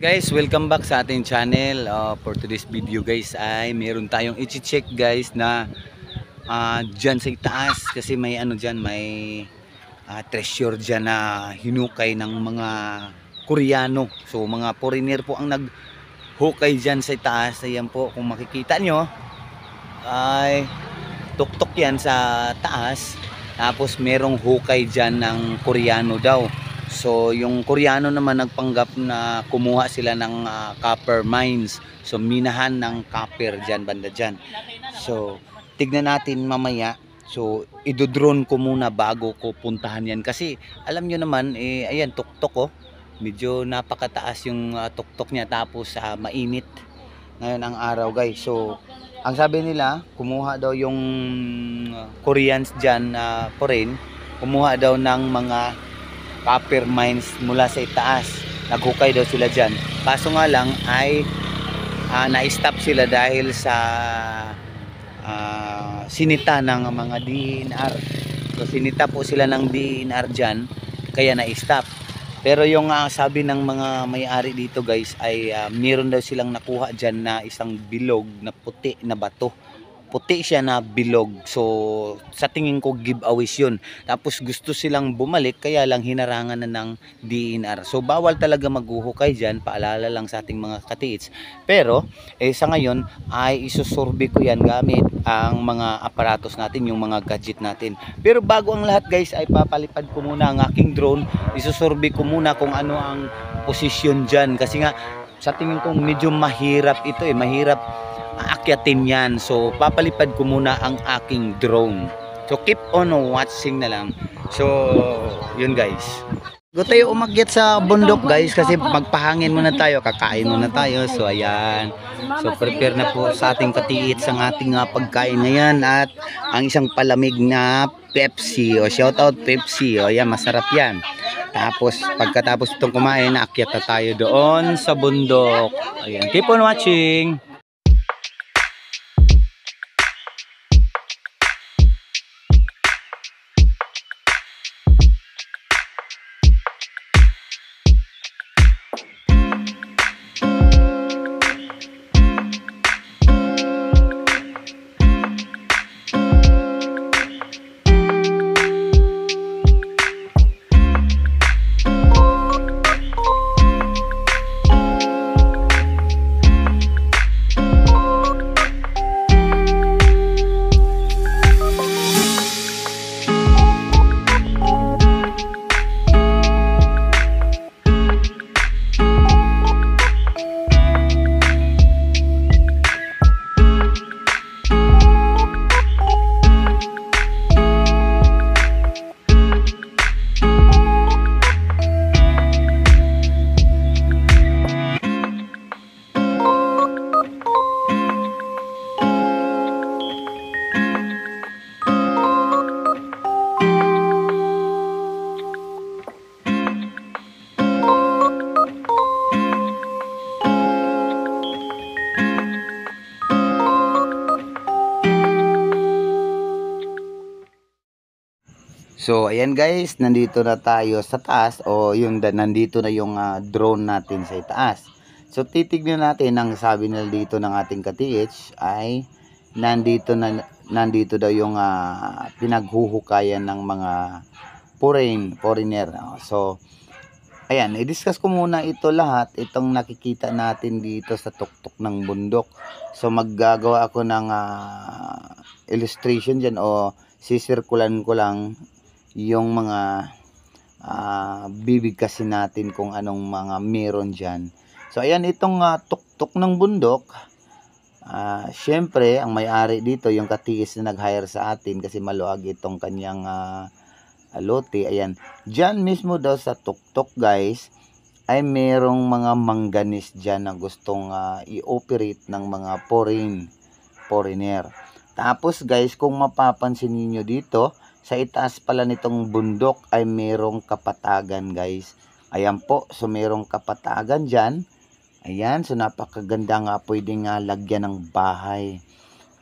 Guys, welcome back sa ating channel. For today's video guys ay meron tayong i-check guys na dyan sa itaas kasi may ano dyan, may treasure dyan na hinukay ng mga Koreano. So mga foreigner po ang naghukay dyan sa itaas. Ayan po, kung makikita nyo ay tuktok yan sa taas. Tapos merong hukay dyan ng Koreano daw. So yung Koreano naman nagpanggap na kumuha sila ng copper mines. So minahan ng copper dyan, banda dyan. So tignan natin mamaya. So idodrone ko muna bago ko puntahan yan. Kasi alam nyo naman, ayan tuktok oh. Medyo napakataas yung tuktok niya, tapos mainit ngayon ang araw guys. So ang sabi nila, kumuha daw yung Koreans dyan foreign, kumuha daw ng mga copper mines mula sa itaas. Naghukay daw sila dyan. Kaso nga lang ay na-stop sila dahil sa sinita ng mga DNR. So sinita po sila ng DNR dyan, kaya na-stop. Pero yung sabi ng mga may-ari dito guys ay meron daw silang nakuha dyan na isang bilog na puti na bato. Puti siya na bilog. So sa tingin ko giveaways yun. Tapos gusto silang bumalik, kaya lang hinarangan na ng DNR. So bawal talaga maghuhukay dyan. Paalala lang sa ating mga katiits. Pero sa ngayon ay isusurvey ko yan gamit ang mga aparatos natin, yung mga gadget natin. Pero bago ang lahat guys ay papalipad ko muna ang aking drone. Isusurvey ko muna kung ano ang posisyon dyan. Kasi nga sa tingin ko medyo mahirap ito mahirap aakyatin yan. So papalipad ko muna ang aking drone. So keep on watching na lang. So yun guys, go tayo umakyat sa bundok guys, kasi magpahangin muna tayo, kakain muna tayo. So ayan, so prepare na po sa ating katiits ang ating pagkain ngayon, at ang isang palamig na Pepsi. O shout out Pepsi. O yan, masarap yan. Tapos pagkatapos itong kumain, aakyat na tayo doon sa bundok. Ayan, keep on watching. So ayan guys, nandito na tayo sa taas, o yung nandito na yung drone natin sa taas. So titignan natin, ang sabi nila dito ng ating ka-TH ay nandito daw yung pinaghuhukayan ng mga foreigner. So ayan, i-discuss ko muna ito lahat, itong nakikita natin dito sa tuktok ng bundok. So maggagawa ako ng illustration dyan, o sisirkulan ko lang yung mga bibigkasin natin kung anong mga meron dyan. So ayan, itong tuktok ng bundok, syempre ang may-ari dito yung katiis na nag-hire sa atin, kasi maluag itong kanyang lote. Ayan, dyan mismo daw sa tuktok guys ay merong mga mangganis dyan na gustong i-operate ng mga foreigner. Tapos guys, kung mapapansin niyo dito sa itaas pala nitong bundok ay merong kapatagan guys. Ayan po, so merong kapatagan dyan. Ayan, so napakaganda nga, pwede nga lagyan ng bahay.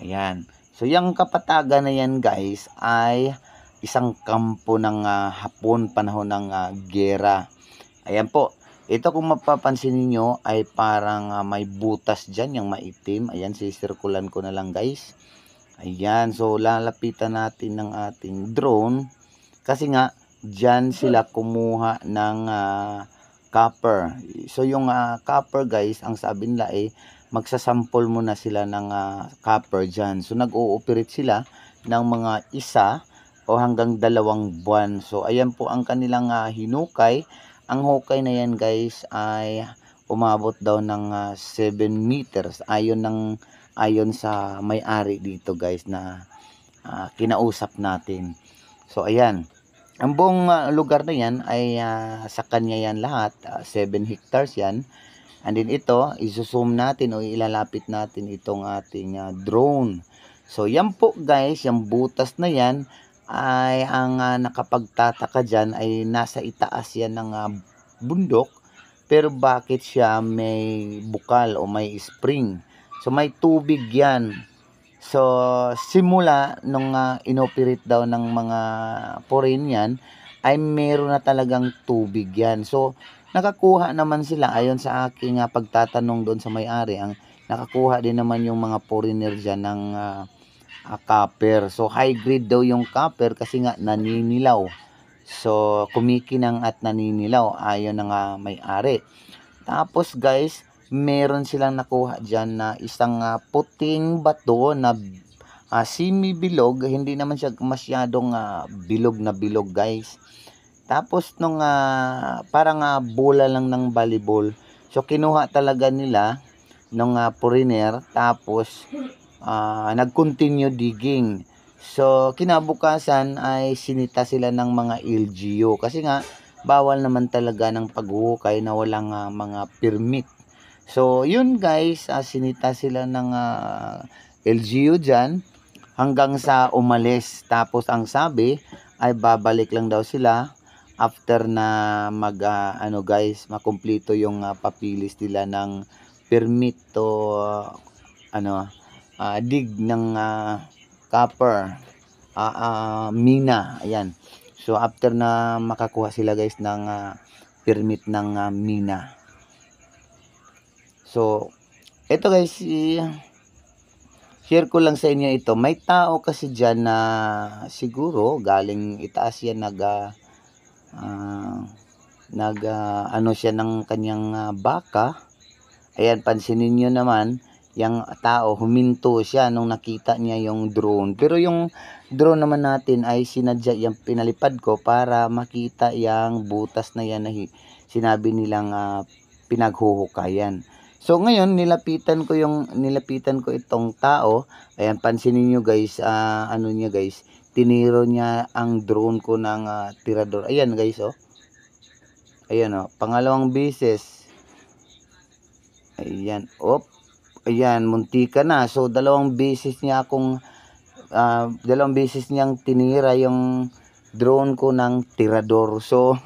Ayan, so yung kapatagan na yan guys ay isang kampo ng Hapon, panahon ng gera. Ayan po, Ito kung mapapansin niyo ay parang may butas dyan, yung maitim. Ayan, sisirkulan ko na lang guys. Ayan, so lalapitan natin ng ating drone. Kasi nga, dyan sila kumuha ng copper. So yung copper guys, ang sabi nila ay magsasample muna sila ng copper dyan. So nag-ooperate sila ng mga isa o hanggang 2 buwan. So ayan po ang kanilang hinukay. Ang hukay na yan guys ay umabot daw ng 7 meters ayon sa may-ari dito guys na kinausap natin. So ayan, ang buong lugar na yan ay sa kanya yan lahat, 7 hectares yan. And then ito, isusum natin o ilalapit natin itong ating drone. So yan po guys, yung butas na yan ay ang nakapagtataka dyan ay nasa itaas yan ng bundok. Pero bakit siya may bukal o may spring? So may tubig yan. So simula nung inoperate daw ng mga foreign yan ay meron na talagang tubig yan. So nakakuha naman sila ayon sa aking pagtatanong doon sa may-ari. Ang nakakuha din naman yung mga foreigner dyan ng copper. So high grade daw yung copper kasi nga naninilaw. So kumikinang at naninilaw ayon ng may-ari. Tapos guys, meron silang nakuha dyan na isang puting bato na semi-bilog. Hindi naman siya masyadong bilog na bilog guys. Tapos nung parang bola lang ng volleyball. So kinuha talaga nila nung foreigner. Tapos nag-continue digging. So kinabukasan ay sinita sila ng mga LGU. Kasi nga bawal naman talaga ng paghuhukay na walang mga permit. So yun guys, sinita sila ng LGU dyan hanggang sa umalis. Tapos ang sabi ay babalik lang daw sila after na makumpleto yung papilis nila ng permit to dig ng copper mina. Ayan. So after na makakuha sila guys ng permit ng mina. So ito guys, share ko lang sa inyo ito. May tao kasi dyan na siguro galing itaas yan ano siya ng kanyang baka. Ayan, pansinin nyo naman, yung tao huminto siya nung nakita niya yung drone. Pero yung drone naman natin ay sinadya, yung pinalipad ko para makita yung butas na yan na sinabi nilang pinaghuhukayan. So ngayon nilapitan ko itong tao. Ayan, pansinin niyo guys, ano niya guys, tiniro niya ang drone ko ng tirador. Ayan guys, oh. Ayan, oh, pangalawang beses. Ayan, op. Ayan, muntika na. So dalawang beses niyang tinira yung drone ko ng tirador. So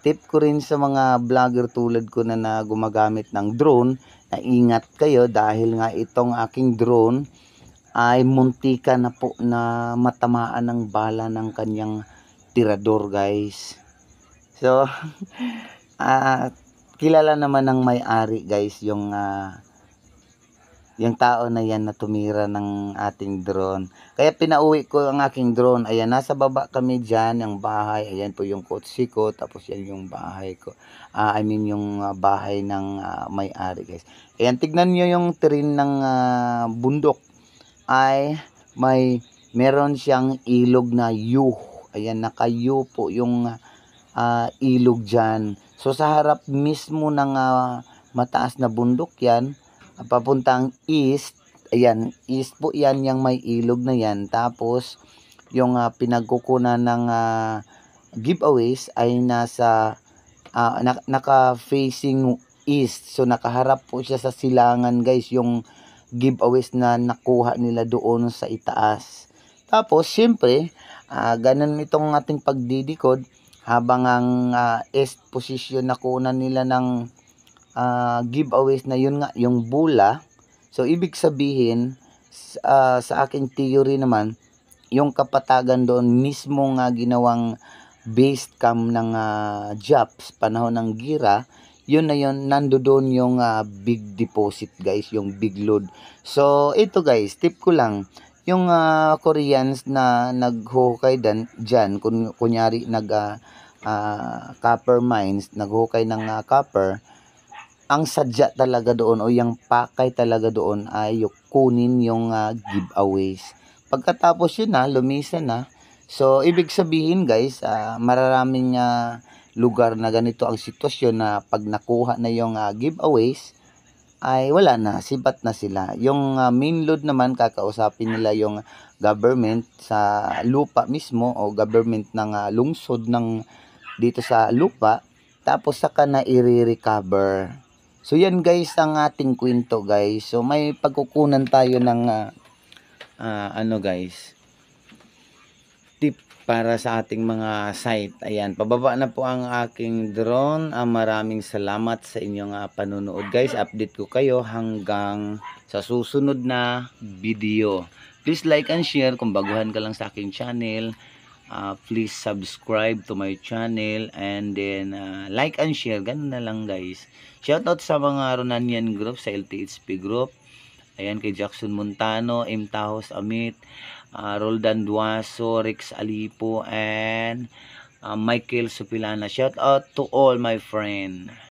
tip ko rin sa mga vlogger tulad ko na gumagamit ng drone, na ingat kayo dahil nga itong aking drone ay muntika na po na matamaan ng bala ng kanyang tirador guys. So kilala naman ng may-ari guys yung tao na yan na tumira ng ating drone. Kaya pinauwi ko ang aking drone. Ayan, nasa baba kami dyan, yung bahay. Ayan po yung kotse ko. Tapos yan yung bahay ko. Yung bahay ng may-ari guys. Ayan, tignan nyo yung terrain ng bundok. Ay meron siyang ilog na U. Ayan, naka-U po yung ilog dyan. So sa harap mismo ng mataas na bundok yan, papuntang east. Ayan, east po yan, yung may ilog na yan. Tapos yung pinagkukunan ng giveaways ay nasa naka-facing east. So nakaharap po siya sa silangan guys, yung giveaways na nakuha nila doon sa itaas. Tapos syempre ganun itong ating pagdidikod habang ang east position nakuha nila ng giveaways na yun nga, yung bula. So ibig sabihin sa aking theory naman, yung kapatagan doon mismo nga ginawang base camp ng Japs panahon ng gira, yun na yun, nandoon yung big deposit guys, yung big load. So ito guys, tip ko lang, yung Koreans na naghuhukay dyan, kunyari copper mines, naghuhukay ng copper, ang sadya talaga doon o yung pakay talaga doon ay yung kunin yung giveaways. Pagkatapos yun lumisan na. So, ibig sabihin guys, mararaming lugar na ganito ang sitwasyon na pag nakuha na yung giveaways, ay wala na, sibat na sila. Yung main load naman, kakausapin nila yung government sa lupa mismo o government ng lungsod ng dito sa lupa, tapos saka na i-recover. So yan guys ang ating kwento guys. So may pagkukunan tayo ng ano guys, tip para sa ating mga site. Ayan, pababa na po ang aking drone. Maraming salamat sa inyong panonood guys. Update ko kayo hanggang sa susunod na video. Please like and share kung baguhan ka lang sa aking channel. Please subscribe to my channel and then like and share. Ganun na lang guys. Shoutout sa mga Ronanian group, sa LTHP group. Ayan, kay Jackson Montano, M. Tahos Amit, Roldan Duaso, Rex Alipo, and Michael Supilana. Shout out to all my friend.